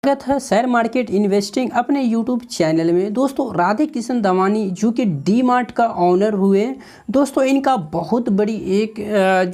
स्वागत है share market investing अपने यूट्यूब चैनल में। दोस्तों राधे किशन दवानी जो कि डी मार्ट का ऑनर हुए, दोस्तों इनका बहुत बड़ी एक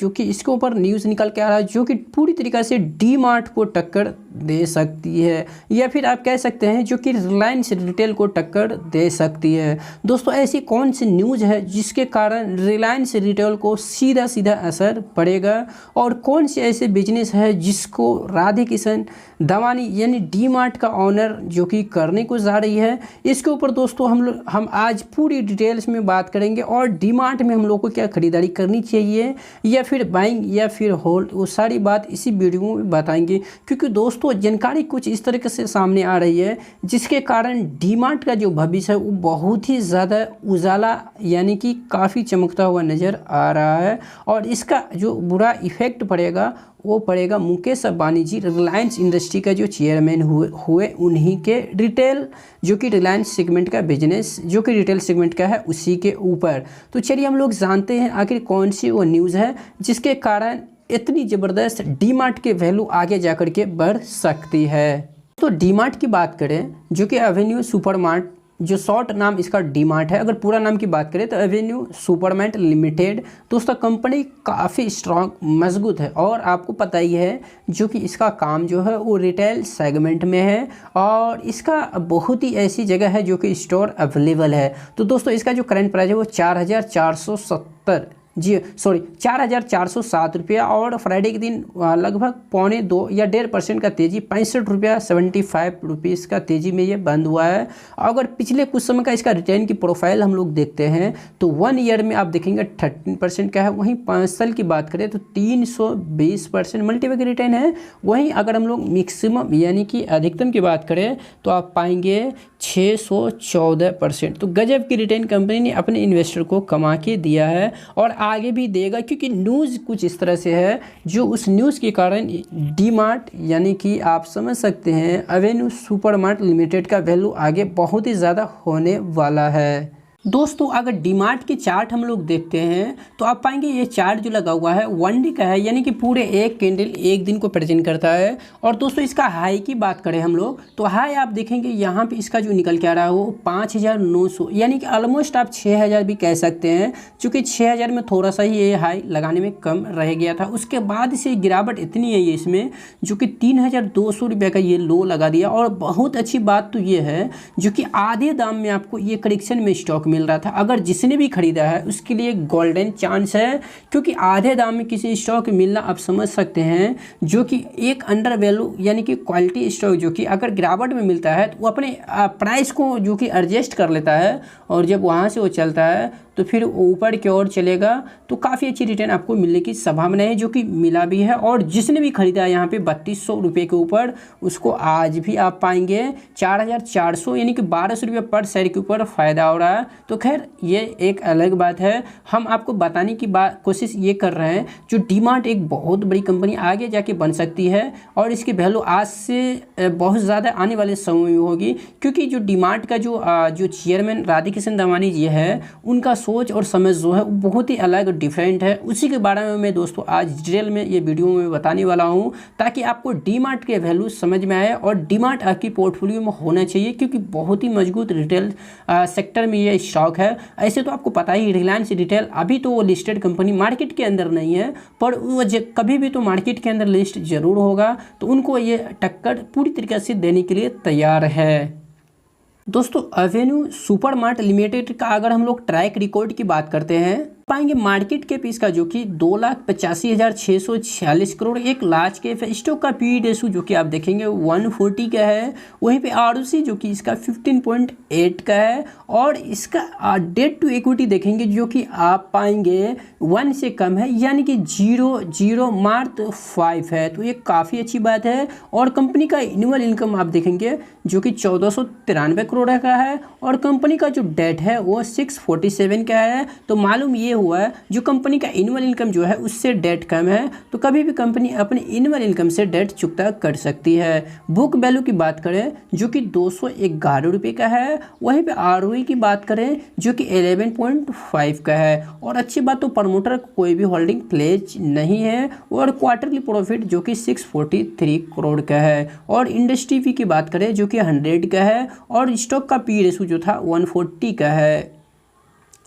जो कि इसके ऊपर न्यूज़ निकल के आ रहा है जो कि पूरी तरीक़े से डी मार्ट को टक्कर दे सकती है, या फिर आप कह सकते हैं जो कि रिलायंस रिटेल को टक्कर दे सकती है। दोस्तों ऐसी कौन सी न्यूज़ है जिसके कारण रिलायंस रिटेल को सीधा सीधा असर पड़ेगा, और कौन से ऐसे बिजनेस है जिसको राधे किशन दवानी यानी डी मार्ट का ऑनर जो कि करने को जा रही है, इसके ऊपर दोस्तों हम आज पूरी डिटेल्स में बात करेंगे। और डी मार्ट में हम लोग को क्या खरीदारी करनी चाहिए या फिर बाइंग या फिर होल्ड, वो सारी बात इसी वीडियो में बताएंगे। क्योंकि दोस्तों जानकारी कुछ इस तरीके से सामने आ रही है जिसके कारण डी मार्ट का जो भविष्य है वो बहुत ही ज़्यादा उजाला यानी कि काफ़ी चमकता हुआ नज़र आ रहा है, और इसका जो बुरा इफेक्ट पड़ेगा वो पड़ेगा मुकेश अंबानी जी, रिलायंस इंडस्ट्री का जो चेयरमैन हुए उन्हीं के रिटेल जो कि रिलायंस सेगमेंट का बिजनेस जो कि रिटेल सेगमेंट का है उसी के ऊपर। तो चलिए हम लोग जानते हैं आखिर कौन सी वो न्यूज़ है जिसके कारण इतनी ज़बरदस्त डी मार्ट के वैल्यू आगे जा कर के बढ़ सकती है। तो डी मार्ट की बात करें जो कि एवेन्यू सुपरमार्ट, जो शॉर्ट नाम इसका डी मार्ट है। अगर पूरा नाम की बात करें तो एवेन्यू सुपरमार्ट लिमिटेड। दोस्तों कंपनी काफ़ी स्ट्रांग मजबूत है, और आपको पता ही है जो कि इसका काम जो है वो रिटेल सेगमेंट में है, और इसका बहुत ही ऐसी जगह है जो कि स्टोर अवेलेबल है। तो दोस्तों इसका जो करंट प्राइस है वो 4,407 रुपया, और फ्राइडे के दिन लगभग 1.25 या 1.5% का तेज़ी 65 रुपया 75 रुपीज़ का तेज़ी में ये बंद हुआ है। अगर पिछले कुछ समय का इसका रिटर्न की प्रोफाइल हम लोग देखते हैं तो 1 ईयर में आप देखेंगे 13% का है, वहीं 5 साल की बात करें तो 320% मल्टीपल की रिटर्न है। वहीं अगर हम लोग मैक्सिमम यानी कि अधिकतम की बात करें तो आप पाएंगे 614%। तो गजब की रिटर्न कंपनी ने अपने इन्वेस्टर को कमा के दिया है और आगे भी देगा, क्योंकि न्यूज़ कुछ इस तरह से है जो उस न्यूज़ के कारण डी मार्ट यानी कि आप समझ सकते हैं एवेन्यू सुपरमार्ट लिमिटेड का वैल्यू आगे बहुत ही ज़्यादा होने वाला है। दोस्तों अगर डी मार्ट की चार्ट हम लोग देखते हैं तो आप पाएंगे ये चार्ट जो लगा हुआ है 1 डे का है, यानी कि पूरे एक कैंडल एक दिन को प्रेजेंट करता है। और दोस्तों इसका हाई की बात करें हम लोग तो हाई आप देखेंगे यहाँ पे इसका जो निकल के आ रहा है वो 5,900, यानी कि ऑलमोस्ट आप 6,000 भी कह सकते हैं, चूँकि 6,000 में थोड़ा सा ही ये हाई लगाने में कम रह गया था। उसके बाद से गिरावट इतनी है ये इसमें जो कि 3,200 रुपये का ये लो लगा दिया। और बहुत अच्छी बात तो ये है जो कि आधे दाम में आपको ये करेक्शन में स्टॉक मिल रहा था। अगर जिसने भी खरीदा है उसके लिए गोल्डन चांस है, क्योंकि आधे दाम में किसी स्टॉक मिलना आप समझ सकते हैं जो कि एक अंडर वैल्यू यानी कि क्वालिटी स्टॉक जो कि अगर गिरावट में मिलता है तो वो अपने प्राइस को जो कि एडजस्ट कर लेता है, और जब वहाँ से वो चलता है तो फिर ऊपर की ओर चलेगा तो काफ़ी अच्छी रिटर्न आपको मिलने की संभावना है, जो कि मिला भी है। और जिसने भी खरीदा है यहाँ पे 3,200 रुपये के ऊपर उसको आज भी आप पाएंगे 4,400 यानी कि 1,200 रुपये पर शेयर के ऊपर फ़ायदा हो रहा है। तो खैर ये एक अलग बात है, हम आपको बताने की कोशिश ये कर रहे हैं जो डी मार्ट एक बहुत बड़ी कंपनी आगे जाके बन सकती है, और इसकी वैल्यू आज से बहुत ज़्यादा आने वाले समय में होगी। क्योंकि जो डी मार्ट का जो चेयरमैन राधे किशन दवानी जी है उनका सोच और समझ जो है वो बहुत ही अलग डिफरेंट है। उसी के बारे में मैं दोस्तों आज डिटेल में ये वीडियो में बताने वाला हूँ, ताकि आपको डी मार्ट के वैल्यू समझ में आए। और डी मार्ट आपकी पोर्टफोलियो में होना चाहिए, क्योंकि बहुत ही मजबूत रिटेल सेक्टर में ये स्टॉक है। ऐसे तो आपको पता ही रिलायंस रिटेल अभी तो वो लिस्टेड कंपनी मार्केट के अंदर नहीं है, पर वो कभी भी तो मार्केट के अंदर लिस्ट जरूर होगा, तो उनको ये टक्कर पूरी तरीके से देने के लिए तैयार है। दोस्तों एवेन्यू सुपरमार्ट लिमिटेड का अगर हम लोग ट्रैक रिकॉर्ड की बात करते हैं पाएंगे मार्केट कैप इसका जो कि 2,85,646 करोड़ एक लार्ज कैप है। स्टॉक का पी रेशो जो कि आप देखेंगे 140 का है, वहीं पे आरओसी जो कि इसका 15.8 का है, और इसका डेट टू इक्विटी देखेंगे जो कि आप पाएंगे 1 से कम है, यानी कि 0.05 है। तो ये काफ़ी अच्छी बात है। और कंपनी का एनुअल इनकम आप देखेंगे जो कि 1,493 करोड़ का है, और कंपनी का जो डेट है वो 647 का है। तो मालूम ये हुआ है जो कंपनी का एनुअल इनकम जो है उससे डेट कम है तो कभी भी कंपनी अपने एनुअल इनकम से डेट चुकता कर सकती है। बुक वैल्यू की बात करें जो कि 211 रुपये का है, वहीं पे आरओई की बात करें जो कि 11.5 का है। और अच्छी बात तो प्रमोटर कोई भी होल्डिंग प्लेज नहीं है। और क्वार्टरली प्रॉफिट जो कि 643 करोड़ का है। और इंडस्ट्री फी की बात करें जो कि 100 का है। और स्टॉक का पी रेशो जो था 140 का है।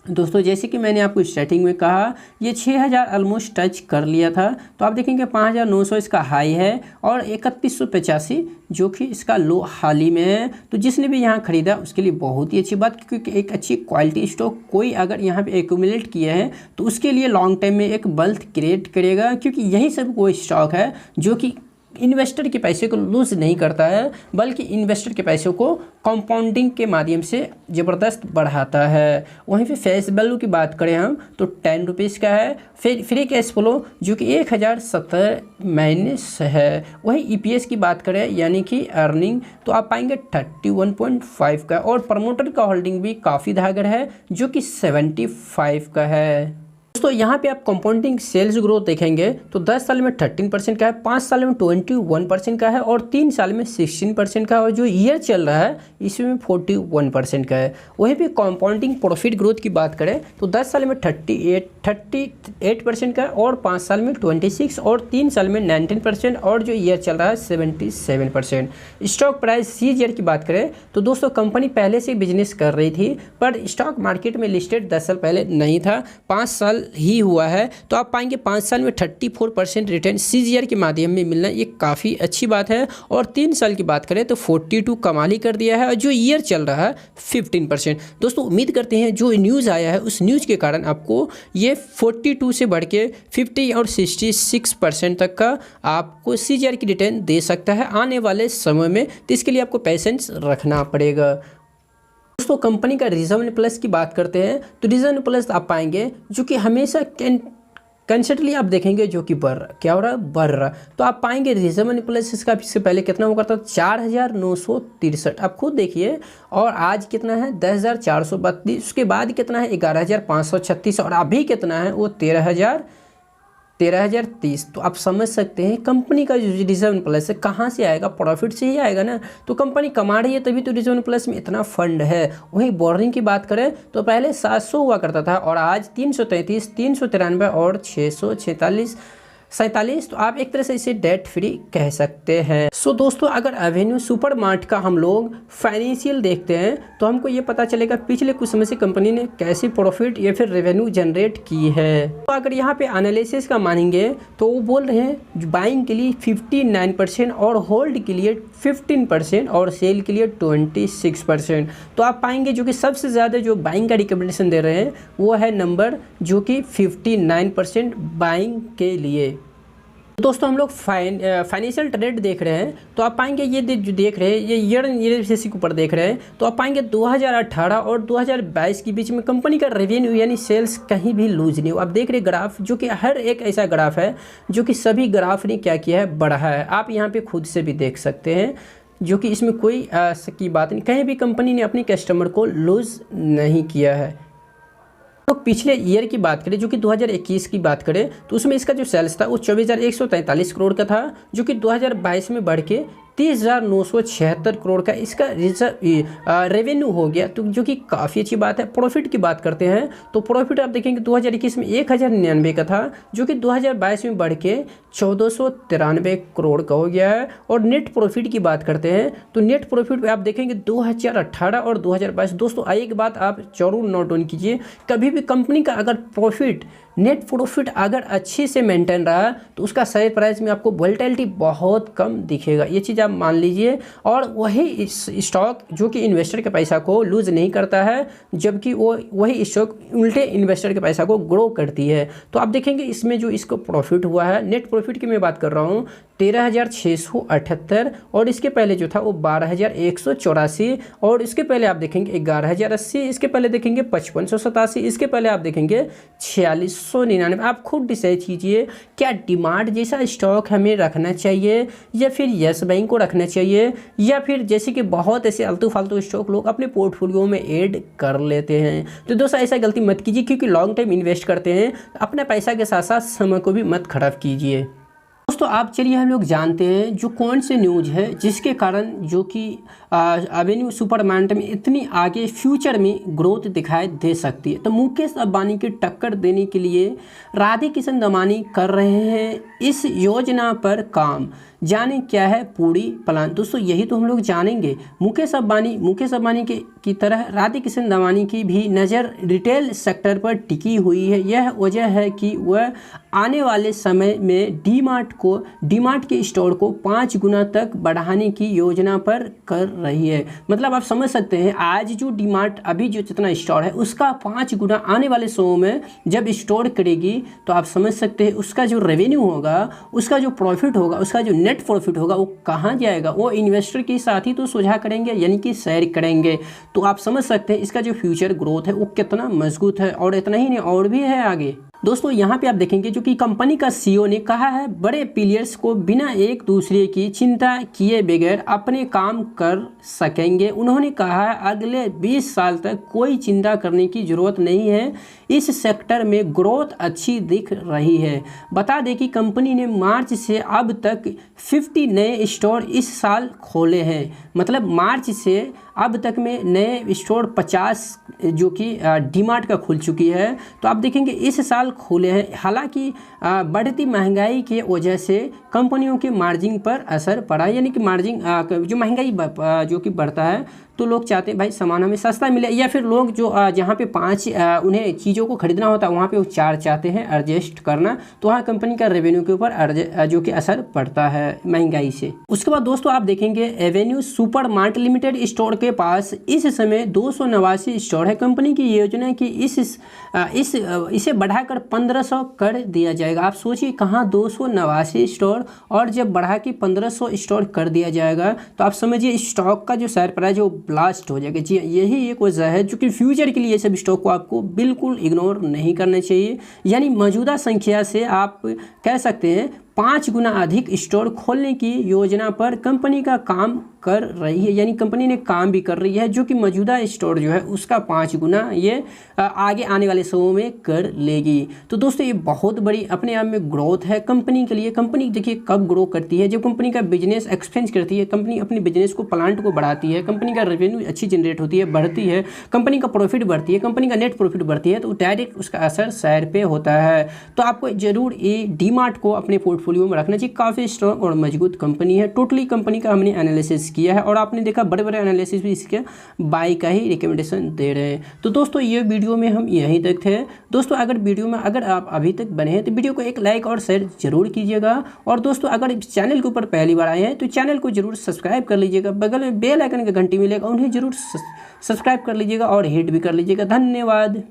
दोस्तों जैसे कि मैंने आपको स्टार्टिंग में कहा ये 6000 ऑलमोस्ट टच कर लिया था, तो आप देखेंगे 5900 इसका हाई है और 3185 जो कि इसका लो हाल ही में है। तो जिसने भी यहाँ खरीदा उसके लिए बहुत ही अच्छी बात, क्योंकि एक अच्छी क्वालिटी स्टॉक कोई अगर यहाँ पे एक्यूमुलेट किया है तो उसके लिए लॉन्ग टाइम में एक वेल्थ क्रिएट करेगा, क्योंकि यही सब कोई स्टॉक है जो कि इन्वेस्टर के पैसे को लूज नहीं करता है बल्कि इन्वेस्टर के पैसों को कंपाउंडिंग के माध्यम से ज़बरदस्त बढ़ाता है। वहीं पे फेस वैल्यू की बात करें हम तो 10 रुपीज़ का है। फिर फ्री कैश फ्लो जो कि 1070 माइनस है। वहीं ईपीएस की बात करें यानी कि अर्निंग तो आप पाएंगे 31.5 का। और प्रमोटर का होल्डिंग भी काफ़ी धागर है जो कि 75 का है। दोस्तों यहाँ पे आप कंपाउंडिंग सेल्स ग्रोथ देखेंगे तो 10 साल में 13% का है, 5 साल में 21% का है और 3 साल में 16% का है। और जो ईयर चल रहा है इसमें 41% का है। वहीं पे कंपाउंडिंग प्रॉफिट ग्रोथ की बात करें तो 10 साल में 38% का है और 5 साल में 26 और 3 साल में 19% और जो ईयर चल रहा है 77%। स्टॉक प्राइस सीजीआर की बात करें तो दोस्तों कंपनी पहले से बिजनेस कर रही थी पर स्टॉक मार्केट में लिस्टेड 10 साल पहले नहीं था, 5 साल ही हुआ है। तो आप पाएंगे 5 साल में 34% रिटर्न सीजीआर के माध्यम में मिलना ये काफ़ी अच्छी बात है। और 3 साल की बात करें तो 42 कमाल ही कर दिया है और जो ईयर चल रहा है 15%। दोस्तों उम्मीद करते हैं जो न्यूज़ आया है उस न्यूज़ के कारण आपको ये 42 से बढ़ के 50 और 66% तक का आपको सीजीआर की रिटर्न दे सकता है आने वाले समय में। तो इसके लिए आपको पेशेंस रखना पड़ेगा। दोस्तों कंपनी का रिजर्व प्लस की बात करते हैं तो रिजर्व प्लस आप पाएंगे जो कि हमेशा कंसिस्टेंटली आप देखेंगे जो कि क्या हो रहा है बढ़ रहा। तो आप पाएंगे रिजर्व प्लस इसका इससे पहले कितना हुआ करता 4963 आप खुद देखिए, और आज कितना है 10432, उसके बाद कितना है 11536 और अभी कितना है वो 13030। तो आप समझ सकते हैं कंपनी का जो रिजर्व प्लस है कहाँ से आएगा, प्रॉफिट से ही आएगा ना। तो कंपनी कमा रही है तभी तो रिजर्व प्लस में इतना फंड है। वहीं बोरिंग की बात करें तो पहले 700 हुआ करता था और आज 333, 393 और 647। तो आप एक तरह से इसे डेट फ्री कह सकते हैं। सो दोस्तों अगर एवेन्यू सुपरमार्ट का हम लोग फाइनेंशियल देखते हैं तो हमको ये पता चलेगा पिछले कुछ समय से कंपनी ने कैसे प्रॉफिट या फिर रेवेन्यू जनरेट की है। तो अगर यहाँ पे एनालिसिस का मानेंगे तो वो बोल रहे हैं बाइंग के लिए 59% और होल्ड के लिए 15% और सेल के लिए 26%। तो आप पाएंगे जो कि सबसे ज़्यादा जो बाइंग का रिकमेंडेशन दे रहे हैं वो है नंबर जो कि 59% बाइंग के लिए। दोस्तों हम लोग फाइनेंशियल ट्रेड देख रहे हैं तो आप पाएंगे ये जो देख रहे हैं ये ईयर बेसिस के ऊपर देख रहे हैं तो आप पाएंगे 2018 और 2022 के बीच में कंपनी का रेवेन्यू यानी सेल्स कहीं भी लूज नहीं हो। आप देख रहे ग्राफ जो कि हर एक ऐसा ग्राफ है जो कि सभी ग्राफ ने क्या किया है बढ़ा है। आप यहाँ पे खुद से भी देख सकते हैं जो कि इसमें कोई की बात नहीं, कहीं भी कंपनी ने अपने कस्टमर को लूज नहीं किया है। तो पिछले ईयर की बात करें जो कि 2021 की बात करें तो उसमें इसका जो सेल्स था वो 24,143 करोड़ का था जो कि 2022 में बढ़ के 30,976 करोड़ का इसका रेवेन्यू हो गया, तो जो कि काफ़ी अच्छी बात है। प्रॉफिट की बात करते हैं तो प्रॉफिट आप देखेंगे 2021 में 1099 का था जो कि 2022 में बढ़ के 1493 करोड़ का हो गया है। और नेट प्रॉफिट की बात करते हैं तो नेट प्रॉफिट आप देखेंगे 2018 और 2022। दोस्तों एक बात आप जरूर नोट डाउन कीजिए, कभी भी कंपनी का अगर प्रॉफिट नेट प्रॉफिट अगर अच्छे से मेंटेन रहा तो उसका शेयर प्राइस में आपको वोलेटिलिटी बहुत कम दिखेगा, ये चीज़ आप मान लीजिए। और वही स्टॉक जो कि इन्वेस्टर के पैसा को लूज नहीं करता है जबकि वही स्टॉक उल्टे इन्वेस्टर के पैसा को ग्रो करती है। तो आप देखेंगे इसमें जो इसको प्रॉफिट हुआ है नेट प्रॉफिट की मैं बात कर रहा हूँ 13,678 और इसके पहले जो था वो 12,184 और इसके पहले आप देखेंगे 11,080, इसके पहले देखेंगे 5,587, इसके पहले आप देखेंगे 4,600 799। आप खुद डिसाइड कीजिए क्या डीमार्ट जैसा स्टॉक हमें रखना चाहिए या फिर यस बैंक को रखना चाहिए, या फिर जैसे कि बहुत ऐसे आलतू फालतू स्टॉक लोग अपने पोर्टफोलियो में ऐड कर लेते हैं। तो दोस्तों ऐसा गलती मत कीजिए, क्योंकि लॉन्ग टाइम इन्वेस्ट करते हैं, अपने पैसा के साथ साथ समय को भी मत खराब कीजिए। दोस्तों आप चलिए हम लोग जानते हैं जो कौन से न्यूज़ है जिसके कारण जो कि एवेन्यू सुपरमार्ट में इतनी आगे फ्यूचर में ग्रोथ दिखाई दे सकती है। तो मुकेश अंबानी की टक्कर देने के लिए राधाकिशन दमानी कर रहे हैं इस योजना पर काम। जाने क्या है पूरी प्लान। दोस्तों यही तो हम लोग जानेंगे। मुकेश अंबानी की तरह राधाकिशन दमानी की भी नज़र रिटेल सेक्टर पर टिकी हुई है। यह वजह है कि वह आने वाले समय में डीमार्ट के स्टोर को 5 गुना तक बढ़ाने की योजना पर कर रही है। मतलब आप समझ सकते हैं आज जो डीमार्ट अभी जो जितना स्टोर है उसका 5 गुना आने वाले समय में जब स्टोर करेगी तो आप समझ सकते हैं उसका जो रेवेन्यू होगा, उसका जो प्रॉफिट होगा, उसका जो नेट प्रॉफिट होगा वो कहाँ जाएगा। वो इन्वेस्टर के साथ ही तो साझा करेंगे, यानी कि शेयर करेंगे। तो आप समझ सकते हैं इसका जो फ्यूचर ग्रोथ है वो कितना मजबूत है। और इतना ही नहीं और भी है आगे। दोस्तों यहाँ पे आप देखेंगे जो कि कंपनी का सीईओ ने कहा है बड़े प्लेयर्स को बिना एक दूसरे की चिंता किए बगैर अपने काम कर सकेंगे। उन्होंने कहा है अगले 20 साल तक कोई चिंता करने की ज़रूरत नहीं है, इस सेक्टर में ग्रोथ अच्छी दिख रही है। बता दें कि कंपनी ने मार्च से अब तक 50 नए स्टोर इस साल खोले हैं। मतलब मार्च से अब तक में नए स्टोर 50 जो कि डीमार्ट का खुल चुकी है। तो आप देखेंगे इस साल खुले हैं। हालांकि बढ़ती महंगाई के वजह से कंपनियों के मार्जिन पर असर पड़ा, यानी कि मार्जिन जो महंगाई जो कि बढ़ता है तो लोग चाहते हैं भाई सामान हमें सस्ता मिले, या फिर लोग जो जहाँ पे 5 उन्हें चीज़ों को खरीदना होता है वहाँ पे वो 4 चाहते हैं एडजस्ट करना। तो वहाँ कंपनी का रेवेन्यू के ऊपर जो कि असर पड़ता है महंगाई से। उसके बाद दोस्तों आप देखेंगे एवेन्यू सुपरमार्ट लिमिटेड स्टोर के पास इस समय 289 स्टोर है। कंपनी की योजना है कि इसे बढ़ाकर 1500 कर दिया जाएगा। आप सोचिए कहाँ 289 स्टोर, और जब बढ़ा के 1500 स्टोर कर दिया जाएगा तो आप समझिए स्टॉक का जो शेयर प्राइस वो ब्लास्ट हो जाएगा। जी यही एक वजह है जो कि फ्यूचर के लिए ये सब स्टॉक को आपको बिल्कुल इग्नोर नहीं करना चाहिए। यानी मौजूदा संख्या से आप कह सकते हैं 5 गुना अधिक स्टोर खोलने की योजना पर कंपनी का काम कर रही है। यानी कंपनी ने काम भी कर रही है जो कि मौजूदा स्टोर जो है उसका 5 गुना ये आगे आने वाले समय में कर लेगी। तो दोस्तों ये बहुत बड़ी अपने आप में ग्रोथ है कंपनी के लिए। कंपनी देखिए कब ग्रो करती है, जब कंपनी का बिजनेस एक्सपेंड करती है, कंपनी अपने बिजनेस को प्लांट को बढ़ाती है, कंपनी का रेवेन्यू अच्छी जनरेट होती है, बढ़ती है, कंपनी का प्रॉफिट बढ़ती है, कंपनी का नेट प्रॉफिट बढ़ती है, तो डायरेक्ट उसका असर शेयर पे होता है। तो आपको जरूर ये डीमार्ट को अपने पोर्टफोलियो में रखना चाहिए। काफ़ी स्ट्रॉन्ग और मजबूत कंपनी है। टोटली कंपनी का हमने एनालिसिस किया है और आपने देखा बड़े बड़े एनालिसिस भी इसके बाई का ही रिकमेंडेशन दे रहे हैं। तो दोस्तों ये वीडियो में हम यहीं तक थे। दोस्तों अगर वीडियो में अगर आप अभी तक बने हैं तो वीडियो को एक लाइक और शेयर जरूर कीजिएगा। और दोस्तों अगर चैनल के ऊपर पहली बार आए हैं तो चैनल को जरूर सब्सक्राइब कर लीजिएगा। बगल में बेल आइकन का घंटी मिलेगा, उन्हें जरूर सब्सक्राइब कर लीजिएगा और हिट भी कर लीजिएगा। धन्यवाद।